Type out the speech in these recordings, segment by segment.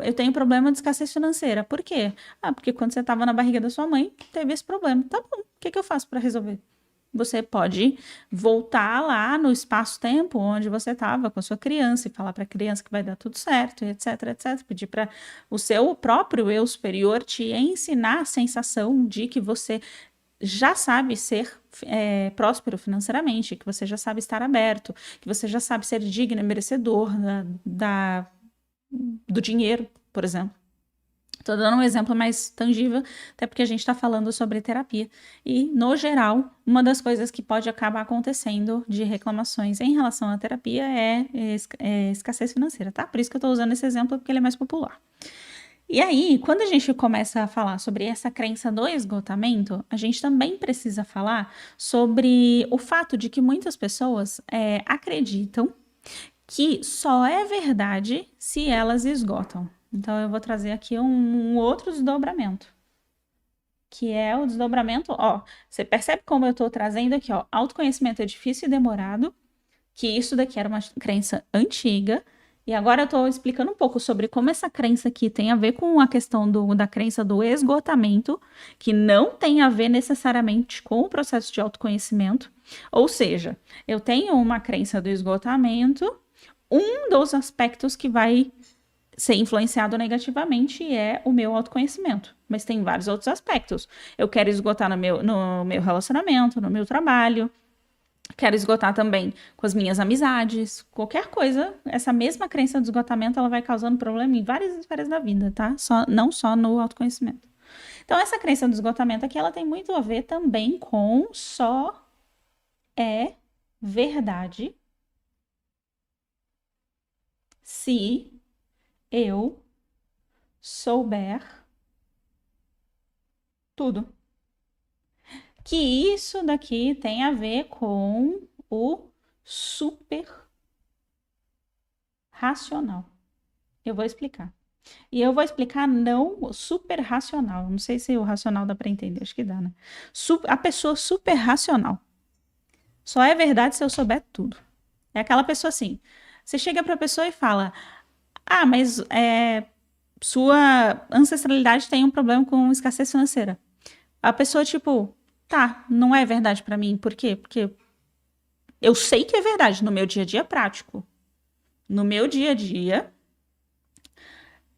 Eu tenho problema de escassez financeira. Por quê? Porque quando você estava na barriga da sua mãe, teve esse problema. Tá bom, o que eu faço para resolver? Você pode voltar lá no espaço-tempo onde você estava com a sua criança e falar para a criança que vai dar tudo certo, etc, etc. Pedir para o seu próprio eu superior te ensinar a sensação de que você já sabe ser próspero financeiramente, que você já sabe estar aberto, que você já sabe ser digno e merecedor do dinheiro, por exemplo. Estou dando um exemplo mais tangível, até porque a gente está falando sobre terapia. E, no geral, uma das coisas que pode acabar acontecendo de reclamações em relação à terapia é escassez financeira, tá? Por isso que eu estou usando esse exemplo, porque ele é mais popular. E aí, quando a gente começa a falar sobre essa crença do esgotamento, a gente também precisa falar sobre o fato de que muitas pessoas acreditam que só é verdade se elas esgotam. Então, eu vou trazer aqui um outro desdobramento, que é o desdobramento, você percebe como eu estou trazendo aqui, autoconhecimento é difícil e demorado, que isso daqui era uma crença antiga, e agora eu estou explicando um pouco sobre como essa crença aqui tem a ver com a questão da crença do esgotamento, que não tem a ver necessariamente com o processo de autoconhecimento. Ou seja, eu tenho uma crença do esgotamento, um dos aspectos que vai ser influenciado negativamente é o meu autoconhecimento. Mas tem vários outros aspectos. Eu quero esgotar no meu relacionamento, no meu trabalho, quero esgotar também com as minhas amizades, qualquer coisa. Essa mesma crença de esgotamento, ela vai causando problema em várias esferas da vida, tá? Não só no autoconhecimento. Então, essa crença do esgotamento aqui, ela tem muito a ver também com só é verdade se eu souber tudo. Que isso daqui tem a ver com o super racional. Eu vou explicar. E eu vou explicar não o super racional. Não sei se o racional dá para entender, acho que dá, né? A pessoa super racional. Só é verdade se eu souber tudo. É aquela pessoa assim. Você chega para a pessoa e fala: mas sua ancestralidade tem um problema com escassez financeira. A pessoa, tipo, tá, não é verdade para mim. Por quê? Porque eu sei que é verdade no meu dia a dia prático. No meu dia a dia,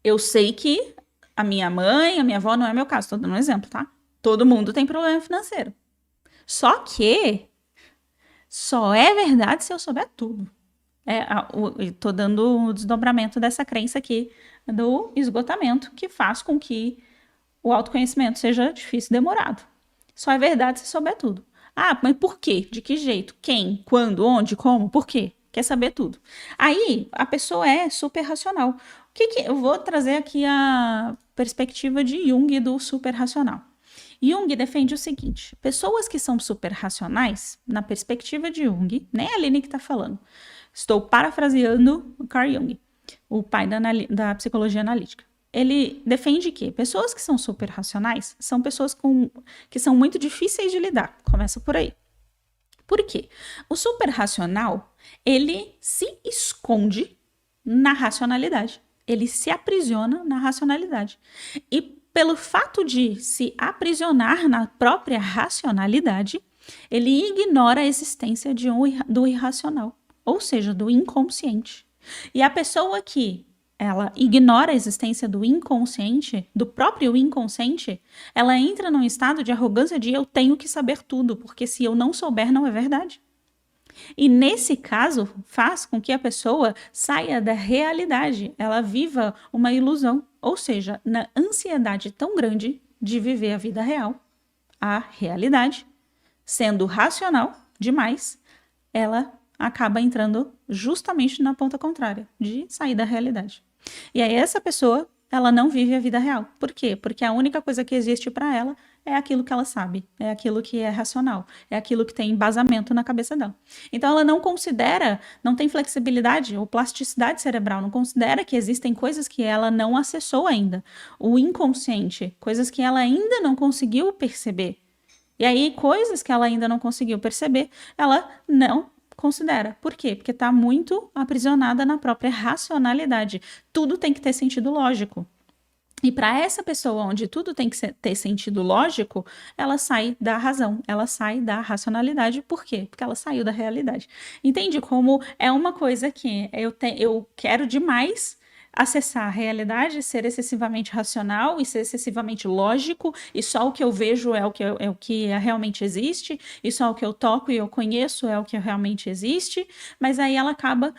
eu sei que a minha mãe, a minha avó, não é meu caso, tô dando um exemplo, tá? Todo mundo tem problema financeiro. Só que só é verdade se eu souber tudo. Tô dando um desdobramento dessa crença aqui do esgotamento, que faz com que o autoconhecimento seja difícil e demorado. Só é verdade se souber tudo. Mas por quê? De que jeito? Quem? Quando? Onde? Como? Por quê? Quer saber tudo. Aí, a pessoa é super racional. Eu vou trazer aqui a perspectiva de Jung do super racional. Jung defende o seguinte: pessoas que são super racionais, na perspectiva de Jung, nem a Aline que está falando, estou parafraseando o Carl Jung, o pai da psicologia analítica. Ele defende que pessoas que são super racionais são pessoas que são muito difíceis de lidar. Começa por aí. Por quê? O super racional, ele se esconde na racionalidade. Ele se aprisiona na racionalidade. E pelo fato de se aprisionar na própria racionalidade, ele ignora a existência do irracional, ou seja, do inconsciente. E a pessoa que ela ignora a existência do inconsciente, do próprio inconsciente, ela entra num estado de arrogância de eu tenho que saber tudo, porque se eu não souber, não é verdade. E nesse caso, faz com que a pessoa saia da realidade, ela viva uma ilusão, ou seja, na ansiedade tão grande de viver a vida real, a realidade, sendo racional demais, ela acaba entrando justamente na ponta contrária, de sair da realidade. E aí essa pessoa, ela não vive a vida real. Por quê? Porque a única coisa que existe para ela é aquilo que ela sabe, é aquilo que é racional, é aquilo que tem embasamento na cabeça dela. Então ela não considera, não tem flexibilidade ou plasticidade cerebral, não considera que existem coisas que ela não acessou ainda. O inconsciente, coisas que ela ainda não conseguiu perceber. E aí, coisas que ela ainda não conseguiu perceber, ela não considera. Por quê? Porque está muito aprisionada na própria racionalidade. Tudo tem que ter sentido lógico. E para essa pessoa onde tudo tem que ter sentido lógico, ela sai da razão, ela sai da racionalidade. Por quê? Porque ela saiu da realidade. Entende como é uma coisa que eu quero demais acessar a realidade, ser excessivamente racional e ser excessivamente lógico, e só o que eu vejo é o que realmente existe, e só o que eu toco e eu conheço é o que realmente existe, mas aí ela acaba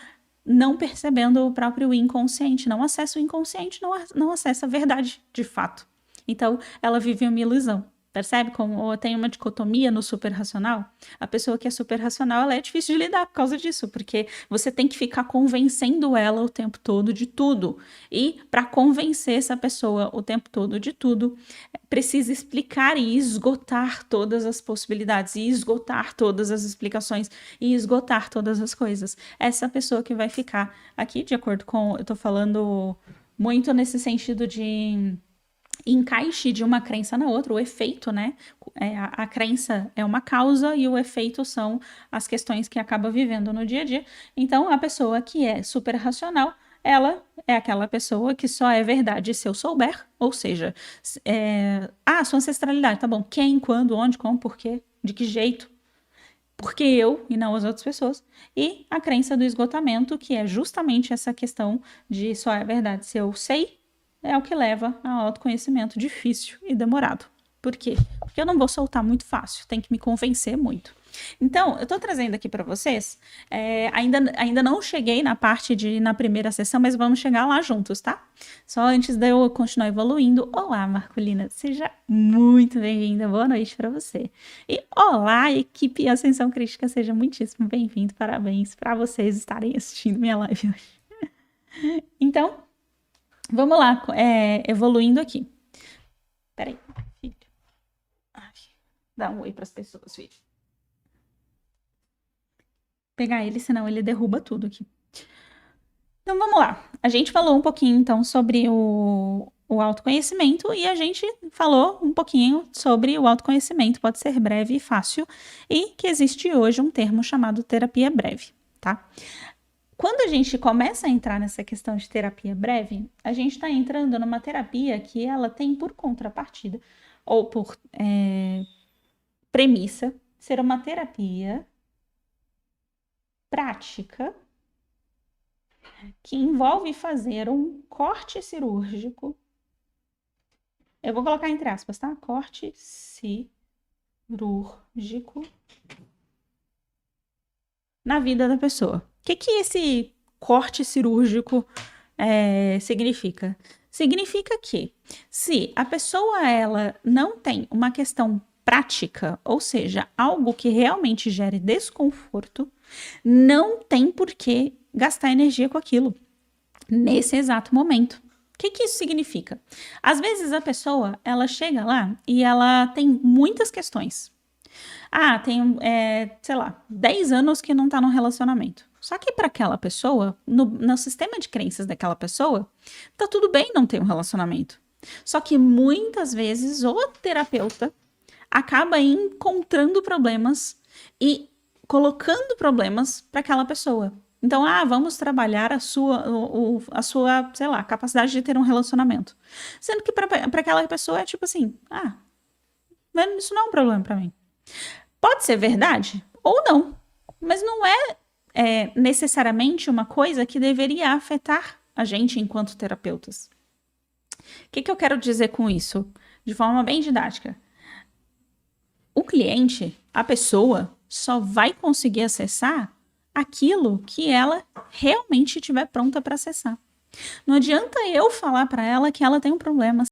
não percebendo o próprio inconsciente, não acessa o inconsciente, não acessa a verdade de fato. Então, ela vive uma ilusão. Percebe como tem uma dicotomia no superracional? A pessoa que é superracional, ela é difícil de lidar por causa disso, porque você tem que ficar convencendo ela o tempo todo de tudo. E para convencer essa pessoa o tempo todo de tudo, precisa explicar e esgotar todas as possibilidades, e esgotar todas as explicações, e esgotar todas as coisas. Essa pessoa que vai ficar aqui, de acordo com... Eu tô falando muito nesse sentido de encaixe de uma crença na outra, o efeito, né? A crença é uma causa e o efeito são as questões que acaba vivendo no dia a dia. Então, a pessoa que é super racional, ela é aquela pessoa que só é verdade se eu souber, ou seja, sua ancestralidade, tá bom, quem, quando, onde, como, por quê, de que jeito, porque eu e não as outras pessoas, e a crença do esgotamento, que é justamente essa questão de só é verdade se eu sei, é o que leva ao autoconhecimento difícil e demorado. Por quê? Porque eu não vou soltar muito fácil, tem que me convencer muito. Então, eu tô trazendo aqui para vocês, ainda não cheguei na parte na primeira sessão, mas vamos chegar lá juntos, tá? Só antes de eu continuar evoluindo. Olá, Marcolina, seja muito bem-vinda, boa noite para você. E olá, equipe Ascensão Crística, seja muitíssimo bem-vindo, parabéns para vocês estarem assistindo minha live hoje. Então, vamos lá, evoluindo aqui. Peraí, filho. Ai, dá um oi para as pessoas, filho. Pegar ele, senão ele derruba tudo aqui. Então vamos lá. A gente falou um pouquinho então sobre o autoconhecimento e a gente falou um pouquinho sobre o autoconhecimento, pode ser breve e fácil, e que existe hoje um termo chamado terapia breve, tá? Quando a gente começa a entrar nessa questão de terapia breve, a gente está entrando numa terapia que ela tem por contrapartida, ou por premissa, ser uma terapia prática que envolve fazer um corte cirúrgico. Eu vou colocar entre aspas, tá? Corte cirúrgico na vida da pessoa. O que esse corte cirúrgico significa? Significa que se a pessoa ela não tem uma questão prática, ou seja, algo que realmente gere desconforto, não tem por que gastar energia com aquilo nesse exato momento. O que isso significa? Às vezes a pessoa, ela chega lá e ela tem muitas questões. Tem, sei lá, 10 anos que não tá num relacionamento. Só que para aquela pessoa, no sistema de crenças daquela pessoa, tá tudo bem não ter um relacionamento. Só que muitas vezes o terapeuta acaba encontrando problemas e colocando problemas para aquela pessoa. Então, vamos trabalhar a sua, sei lá, capacidade de ter um relacionamento. Sendo que para aquela pessoa é tipo assim, isso não é um problema para mim. Pode ser verdade ou não, mas não é necessariamente uma coisa que deveria afetar a gente enquanto terapeutas. O que eu quero dizer com isso? De forma bem didática. O cliente, a pessoa, só vai conseguir acessar aquilo que ela realmente estiver pronta para acessar. Não adianta eu falar para ela que ela tem um problema